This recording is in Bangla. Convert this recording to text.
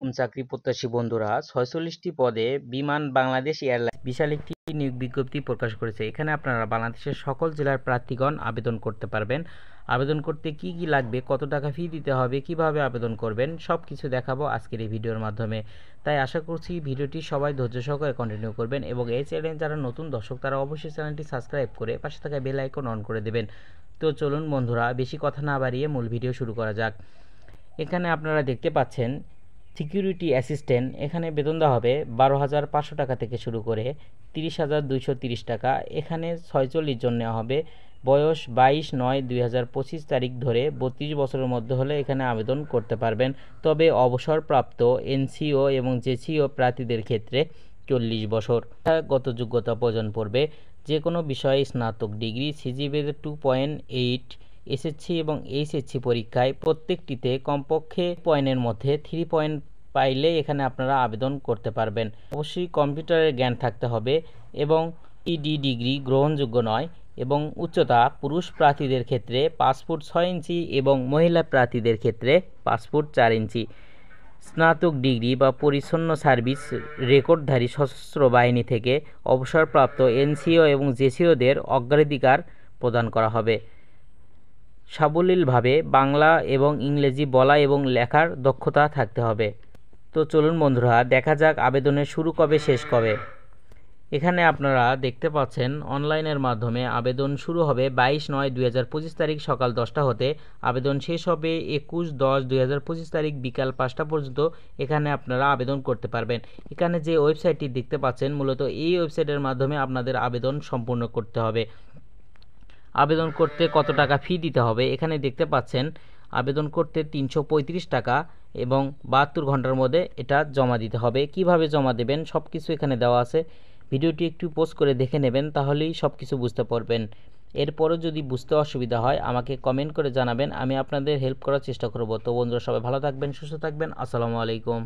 চাকরি প্রত্যাশী বন্ধুরা ৪৬টি পদে বিমান বাংলাদেশ এয়ারলাইন্স বিশাল একটি নিয়োগ বিজ্ঞপ্তি প্রকাশ করেছে। এখানে আপনারা বাংলাদেশের সকল জেলার প্রার্থীগণ আবেদন করতে পারবেন। আবেদন করতে কি কি লাগবে, কত টাকা ফি দিতে হবে, কিভাবে আবেদন করবেন, সব কিছু দেখাবো আজকের এই ভিডিওর মাধ্যমে। তাই আশা করছি ভিডিওটি সবাই ধৈর্য সহকারে কন্টিনিউ করবেন এবং এই চ্যানেলে যারা নতুন দর্শক তারা অবশ্যই চ্যানেলটি সাবস্ক্রাইব করে পাশে থাকা বেল আইকন অন করে দেবেন। তো চলুন বন্ধুরা, বেশি কথা না বাড়িয়ে মূল ভিডিও শুরু করা যাক। এখানে আপনারা দেখতে পাচ্ছেন সিকিউরিটি অ্যাসিস্ট্যান্ট, এখানে বেতন দেওয়া হবে 12,500 টাকা থেকে শুরু করে 30,230 টাকা। এখানে 46 জন নেওয়া হবে। বয়স 22/9/2025 তারিখ ধরে 32 বছরের মধ্যে হলে এখানে আবেদন করতে পারবেন। তবে অবসরপ্রাপ্ত এনসিও এবং জেসিও প্রার্থীদের ক্ষেত্রে 40 বছর গত যোগ্যতা প্রয়োজন পড়বে। যে কোনো বিষয়ে স্নাতক ডিগ্রি, সিজিপিএ 2.8, এসএসসি এবং এইচএসসি পরীক্ষায় প্রত্যেকটিতে কমপক্ষে পয়েন্টের মধ্যে 3 পয়েন্ট পাইলে এখানে আপনারা আবেদন করতে পারবেন। অবশ্যই কম্পিউটারের জ্ঞান থাকতে হবে এবং ইডি ডিগ্রি গ্রহণযোগ্য নয়। এবং উচ্চতা পুরুষ প্রার্থীদের ক্ষেত্রে 5 ফুট 6 ইঞ্চি এবং মহিলা প্রার্থীদের ক্ষেত্রে 5 ফুট 4 ইঞ্চি। স্নাতক ডিগ্রি বা পরিচ্ছন্ন সার্ভিস রেকর্ডধারী সশস্ত্র বাহিনী থেকে অবসরপ্রাপ্ত এনসিও এবং জেসিওদের অগ্রাধিকার প্রদান করা হবে। সাবলীলভাবে বাংলা এবং ইংরেজি বলা এবং লেখার দক্ষতা থাকতে হবে। তো চলুন বন্ধুরা, দেখা যাক আবেদনের শুরু কবে শেষ কবে। এখানে আপনারা দেখতে পাচ্ছেন অনলাইনের মাধ্যমে আবেদন শুরু হবে 22/9/2025 তারিখ সকাল 10টা হতে। আবেদন শেষ হবে 21/10/2025 তারিখ বিকাল 5টা পর্যন্ত। এখানে আপনারা আবেদন করতে পারবেন। এখানে যে ওয়েবসাইটটি দেখতে পাচ্ছেন, মূলত এই ওয়েবসাইটের মাধ্যমে আপনাদের আবেদন সম্পূর্ণ করতে হবে। আবেদন করতে কত টাকা ফি দিতে হবে এখানে দেখতে পাচ্ছেন। আবেদন করতে 335 টাকা এবং 72 ঘন্টার মধ্যে এটা জমা দিতে হবে। কিভাবে জমা দেবেন সব কিছু এখানে দেওয়া আছে। ভিডিওটি একটু পজ করে দেখে নেবেন, তাহলেই সব কিছু বুঝতে পারবেন। এরপরও যদি বুঝতে অসুবিধা হয় আমাকে কমেন্ট করে জানাবেন, আমি আপনাদের হেল্প করার চেষ্টা করব। তো বন্ধুরা, সবাই ভালো থাকবেন, সুস্থ থাকবেন। আসসালামু আলাইকুম।